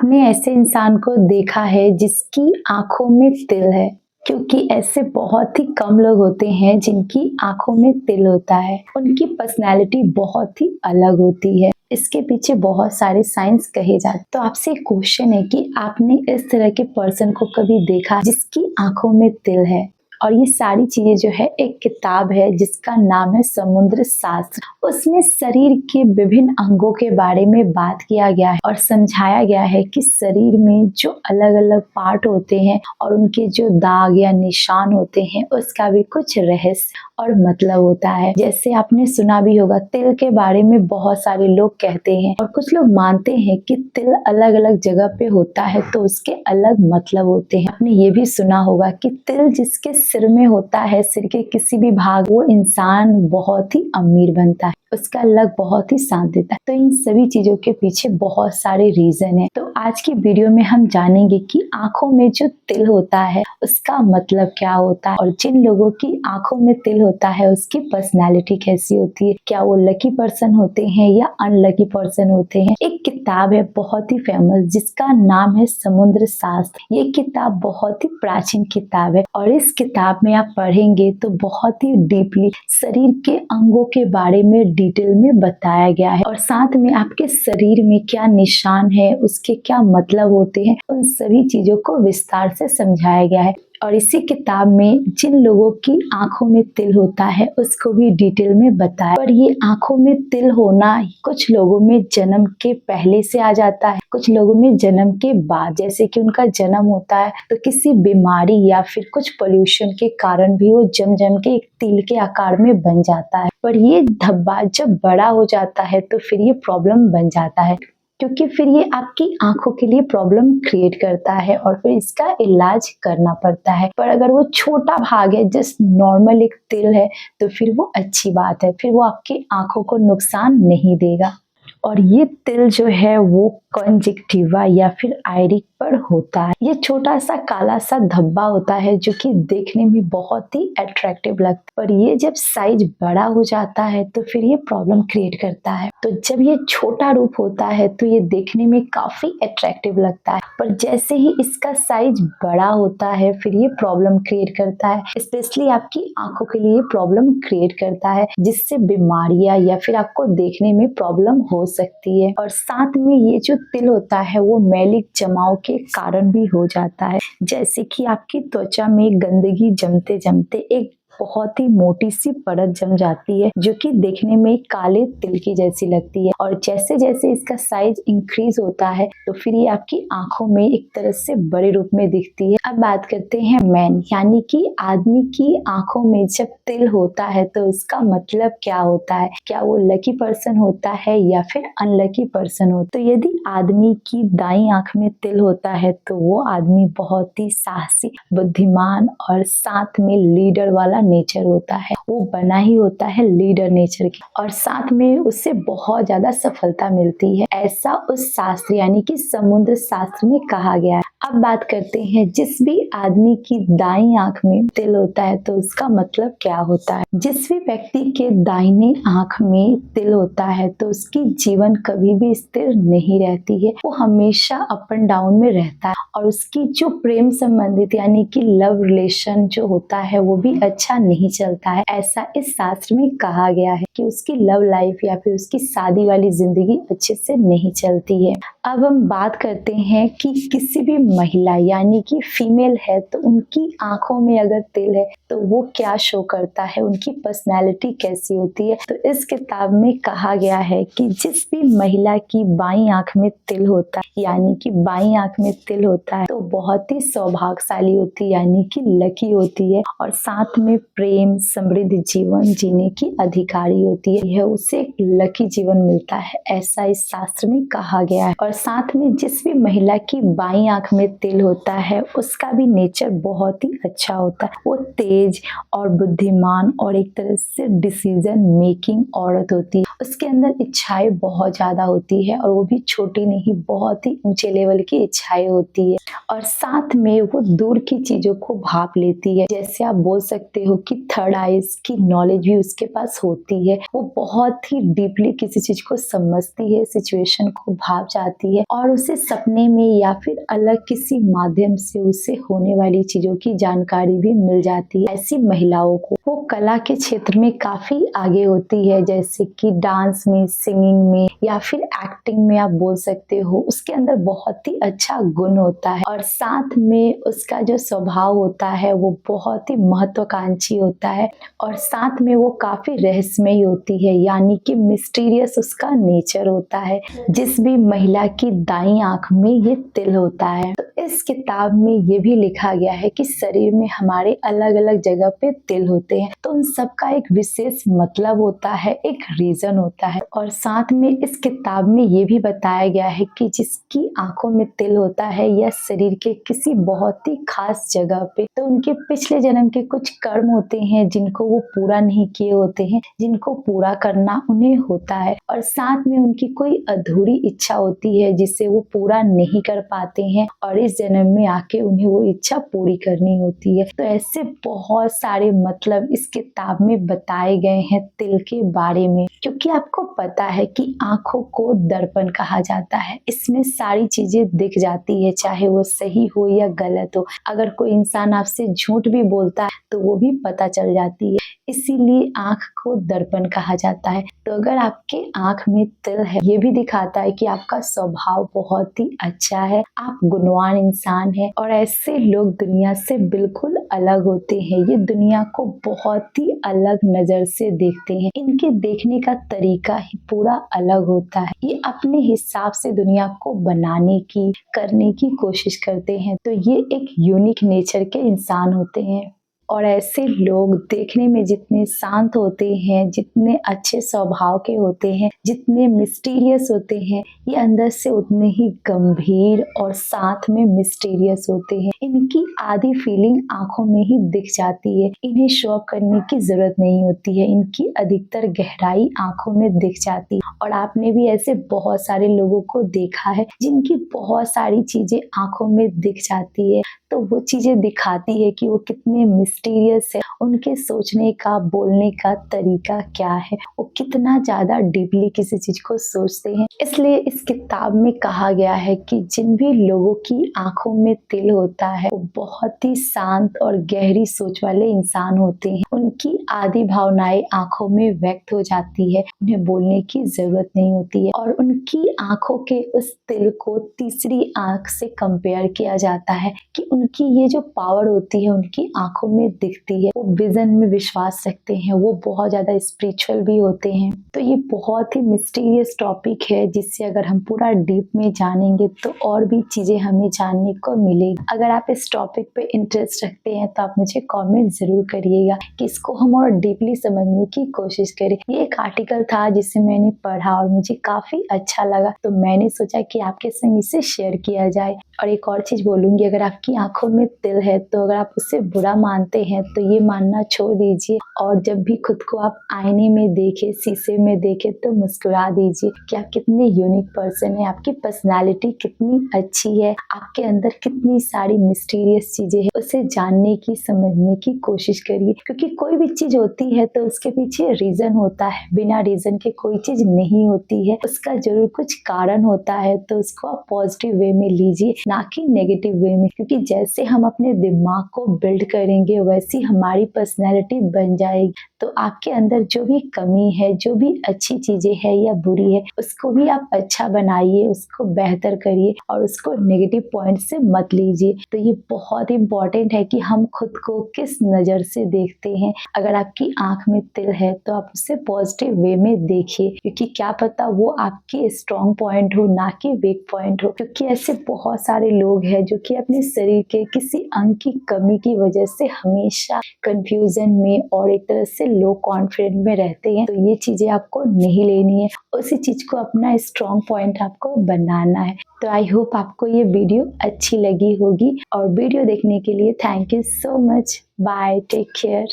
आपने ऐसे इंसान को देखा है जिसकी आंखों में तिल है? क्योंकि ऐसे बहुत ही कम लोग होते हैं जिनकी आंखों में तिल होता है। उनकी पर्सनैलिटी बहुत ही अलग होती है। इसके पीछे बहुत सारे साइंस कहे जाते हैं। तो आपसे एक क्वेश्चन है कि आपने इस तरह के पर्सन को कभी देखा जिसकी आंखों में तिल है? और ये सारी चीजें जो है एक किताब है जिसका नाम है समुद्र शास्त्र। उसमें शरीर के विभिन्न अंगों के बारे में बात किया गया है और समझाया गया है कि शरीर में जो अलग अलग पार्ट होते हैं और उनके जो दाग या निशान होते हैं उसका भी कुछ रहस्य और मतलब होता है। जैसे आपने सुना भी होगा, तिल के बारे में बहुत सारे लोग कहते हैं और कुछ लोग मानते हैं कि तिल अलग अलग जगह पे होता है तो उसके अलग मतलब होते हैं। आपने ये भी सुना होगा कि तिल जिसके सिर में होता है, सिर के किसी भी भाग, वो इंसान बहुत ही अमीर बनता है, उसका लक बहुत ही साथ देता है। तो इन सभी चीजों के पीछे बहुत सारे रीजन है। तो आज की वीडियो में हम जानेंगे कि आंखों में जो तिल होता है उसका मतलब क्या होता है और जिन लोगों की आंखों में तिल होता है उसकी पर्सनैलिटी कैसी होती है, क्या वो लकी पर्सन होते हैं या अनलकी पर्सन होते हैं। एक किताब है बहुत ही फेमस जिसका नाम है समुद्र शास्त्र। ये किताब बहुत ही प्राचीन किताब है और इस किताब में आप पढ़ेंगे तो बहुत ही डीपली शरीर के अंगों के बारे में डिटेल में बताया गया है और साथ में आपके शरीर में क्या निशान है, उसके क्या मतलब होते हैं, उन सभी चीजों को विस्तार से समझाया गया है। और इसी किताब में जिन लोगों की आंखों में तिल होता है उसको भी डिटेल में बताया। पर ये आंखों में तिल होना कुछ लोगों में जन्म के पहले से आ जाता है, कुछ लोगों में जन्म के बाद। जैसे कि उनका जन्म होता है तो किसी बीमारी या फिर कुछ पोल्यूशन के कारण भी वो जम जम के एक तिल के आकार में बन जाता है। पर ये धब्बा जब बड़ा हो जाता है तो फिर ये प्रॉब्लम बन जाता है, क्योंकि फिर ये आपकी आंखों के लिए प्रॉब्लम क्रिएट करता है और फिर इसका इलाज करना पड़ता है। पर अगर वो छोटा भाग है, जस्ट नॉर्मल एक तिल है, तो फिर वो अच्छी बात है, फिर वो आपकी आंखों को नुकसान नहीं देगा। और ये तिल जो है वो कंजक्टिवा या फिर आइरिक पर होता है। ये छोटा सा काला सा धब्बा होता है जो कि देखने में बहुत ही अट्रैक्टिव लगता है, पर ये जब साइज बड़ा हो जाता है तो फिर ये प्रॉब्लम क्रिएट करता है। तो जब ये छोटा रूप होता है तो ये देखने में काफी अट्रैक्टिव लगता है, पर जैसे ही इसका साइज बड़ा होता है फिर ये प्रॉब्लम क्रिएट करता है। स्पेशली आपकी आंखों के लिए प्रॉब्लम क्रिएट करता है, जिससे बीमारियां या फिर आपको देखने में प्रॉब्लम हो सकती है। और साथ में ये जो तिल होता है वो मैलिक जमाव के कारण भी हो जाता है। जैसे कि आपकी त्वचा में गंदगी जमते जमते एक बहुत ही मोटी सी परत जम जाती है जो कि देखने में काले तिल की जैसी लगती है। और जैसे जैसे इसका साइज इंक्रीज होता है तो फिर ये आपकी आंखों में एक तरह से बड़े रूप में दिखती है। अब बात करते हैं मैन, यानी कि आदमी की आंखों में जब तिल होता है तो उसका मतलब क्या होता है, क्या वो लकी पर्सन होता है या फिर अनलकी पर्सन होता है। तो यदि आदमी की दाई आंख में तिल होता है तो वो आदमी बहुत ही साहसी, बुद्धिमान और साथ में लीडर वाला नेचर होता है। वो बना ही होता है लीडर नेचर की और साथ में उससे बहुत ज्यादा सफलता मिलती है, ऐसा उस शास्त्र यानी कि समुद्र शास्त्र में कहा गया है। अब बात करते हैं, जिस भी आदमी की दाईं आंख में तिल होता है तो उसका मतलब क्या होता है। जिस भी व्यक्ति के दाहिने आंख में तिल होता है तो उसकी जीवन कभी भी स्थिर नहीं रहती है, वो हमेशा अप एंड डाउन में रहता है और उसकी जो प्रेम संबंधित यानी कि लव रिलेशन जो होता है वो भी अच्छा नहीं चलता है। ऐसा इस शास्त्र में कहा गया है कि उसकी लव लाइफ या फिर उसकी शादी वाली जिंदगी अच्छे से नहीं चलती है। अब हम बात करते हैं कि किसी भी महिला यानी कि फीमेल है तो उनकी आंखों में अगर तिल है तो वो क्या शो करता है, उनकी पर्सनैलिटी कैसी होती है। तो इस किताब में कहा गया है कि जिस भी महिला की बाईं आंख में तिल होता है यानी कि बाईं आंख में तिल होता है तो बहुत ही सौभाग्यशाली होती है यानी कि लकी होती है और साथ में प्रेम समृद्ध जीवन जीने की अधिकारी होती है। यह उसे एक लकी जीवन मिलता है, ऐसा इस शास्त्र में कहा गया है। और साथ में जिस भी महिला की बाईं आंख में में तिल होता है उसका भी नेचर बहुत ही अच्छा होता है। वो तेज और बुद्धिमान और एक तरह से डिसीजन मेकिंग औरत होती है। उसके अंदर इच्छाएं बहुत ज़्यादा होती है और वो भी छोटी नहीं, बहुत ही ऊंचे लेवल की इच्छाएं होती है। और साथ में वो दूर की चीज़ों को भाप लेती है। जैसे आप बोल सकते हो कि थर्ड आइज की नॉलेज भी उसके पास होती है। वो बहुत ही डीपली किसी चीज़ को समझती है, सिचुएशन को भाप जाती है और उसे सपने में या फिर अलग किसी माध्यम से उसे होने वाली चीज़ों की जानकारी भी मिल जाती है। ऐसी महिलाओं को वो कला के क्षेत्र में काफ़ी आगे होती है, जैसे कि डांस में, सिंगिंग में या फिर एक्टिंग में आप बोल सकते हो। उसके अंदर बहुत ही अच्छा गुण होता है और साथ में उसका जो स्वभाव होता है वो बहुत ही महत्वाकांक्षी होता है और साथ में वो काफ़ी रहस्यमयी होती है, यानी कि मिस्टीरियस उसका नेचर होता है। जिस भी महिला की दाईं आंख में ये तिल होता है। तो इस किताब में ये भी लिखा गया है कि शरीर में हमारे अलग अलग जगह पे तिल होते हैं, तो उन सब का एक विशेष मतलब होता है, एक रीजन होता है। और साथ में इस किताब में ये भी बताया गया है कि जिसकी आंखों में तिल होता है या शरीर के किसी बहुत ही खास जगह पे, तो उनके पिछले जन्म के कुछ कर्म होते हैं जिनको वो पूरा नहीं किए होते हैं, जिनको पूरा करना उन्हें होता है। और साथ में उनकी कोई अधूरी इच्छा होती है जिसे वो पूरा नहीं कर पाते हैं और इस जन्म में आके उन्हें वो इच्छा पूरी करनी होती है। तो ऐसे बहुत सारे मतलब इस किताब में बताए गए हैं तिल के बारे में। क्योंकि आपको पता है कि आंखों को दर्पण कहा जाता है, इसमें सारी चीजें दिख जाती है, चाहे वो सही हो या गलत हो। अगर कोई इंसान आपसे झूठ भी बोलता है तो वो भी पता चल जाती है, इसीलिए आंख को दर्पण कहा जाता है। तो अगर आपके आंख में तिल है, ये भी दिखाता है कि आपका स्वभाव बहुत ही अच्छा है, आप गुणवान इंसान हैं और ऐसे लोग दुनिया से बिल्कुल अलग होते हैं। ये दुनिया को बहुत ही अलग नजर से देखते हैं, इनके देखने का तरीका ही पूरा अलग होता है। ये अपने हिसाब से दुनिया को बनाने की, करने की कोशिश करते हैं। तो ये एक यूनिक नेचर के इंसान होते हैं और ऐसे लोग देखने में जितने शांत होते हैं, जितने अच्छे स्वभाव के होते हैं, जितने मिस्टीरियस होते हैं, ये अंदर से उतने ही गंभीर और साथ में मिस्टीरियस होते हैं। इनकी आधी फीलिंग आंखों में ही दिख जाती है, इन्हें शो ऑफ करने की जरूरत नहीं होती है, इनकी अधिकतर गहराई आंखों में दिख जाती है। और आपने भी ऐसे बहुत सारे लोगों को देखा है जिनकी बहुत सारी चीजें आंखों में दिख जाती है, तो वो चीजें दिखाती है कि वो कितने मिस्टीरियस है, उनके सोचने का, बोलने का तरीका क्या है, वो कितना ज्यादा डीपली किसी चीज को सोचते हैं। इसलिए इस किताब में कहा गया है कि जिन भी लोगों की आंखों में तिल होता है वो बहुत ही शांत और गहरी सोच वाले इंसान होते हैं। उनकी आधी भावनाएं आंखों में व्यक्त हो जाती है, उन्हें बोलने की जरूरत नहीं होती है। और उनकी आंखों के उस तिल को तीसरी आंख से कंपेयर किया जाता है कि उनकी ये जो पावर होती है उनकी आंखों में दिखती है। वो विजन में विश्वास रखते हैं, वो बहुत ज्यादा स्पिरिचुअल भी होते हैं। तो ये बहुत ही मिस्टीरियस टॉपिक है जिससे अगर हम पूरा डीप में जानेंगे तो और भी चीजें हमें जानने को मिलेगी। अगर आप इस टॉपिक पे इंटरेस्ट रखते हैं तो आप मुझे कमेंट जरूर करिएगा कि इसको हम और डीपली समझने की कोशिश करें। ये एक आर्टिकल था जिसे मैंने पढ़ा और मुझे काफी अच्छा लगा, तो मैंने सोचा कि आपके संग इसे शेयर किया जाए। और एक और चीज बोलूंगी, अगर आपकी आंखों में तिल है तो अगर आप उससे बुरा मानते हैं तो ये मानना छोड़ दीजिए और जब भी खुद को आप आईने में देखे, शीशे में देखे तो मुस्कुरा दीजिए कि आप कितने यूनिक पर्सन है, आपकी पर्सनालिटी कितनी अच्छी है, आपके अंदर कितनी सारी मिस्टीरियस चीजें हैं। उसे जानने की, समझने की कोशिश करिए, क्योंकि कोई भी चीज होती है तो उसके पीछे रीजन होता है, बिना रीजन के कोई चीज नहीं होती है, उसका जरूर कुछ कारण होता है। तो उसको आप पॉजिटिव वे में लीजिए, ना कि नेगेटिव वे में, क्योंकि जैसे हम अपने दिमाग को बिल्ड करेंगे वैसी हमारी पर्सनैलिटी बन जाएगी। तो आपके अंदर जो भी कमी है, जो भी अच्छी चीजें है या बुरी है, उसको भी आप अच्छा बनाइए, उसको बेहतर करिए और उसको नेगेटिव पॉइंट से मत लीजिए। तो ये बहुत इंपॉर्टेंट है कि हम खुद को किस नजर से देखते हैं। अगर आपकी आंख में तिल है तो आप उसे पॉजिटिव वे में देखिए, क्योंकि क्या पता वो आपकी स्ट्रॉन्ग पॉइंट हो, ना कि वीक पॉइंट हो। क्योंकि ऐसे बहुत सारे लोग हैं जो कि अपने शरीर के किसी अंग की कमी की वजह से हमेशा कंफ्यूजन में और एक तरह से लो कॉन्फिडेंट में रहते हैं, तो ये चीजें आपको नहीं लेनी है। उसी चीज को अपना स्ट्रॉन्ग पॉइंट आपको बनाना है। तो आई होप आपको ये वीडियो अच्छी लगी होगी, और वीडियो देखने के लिए thank you so much. Bye, take care.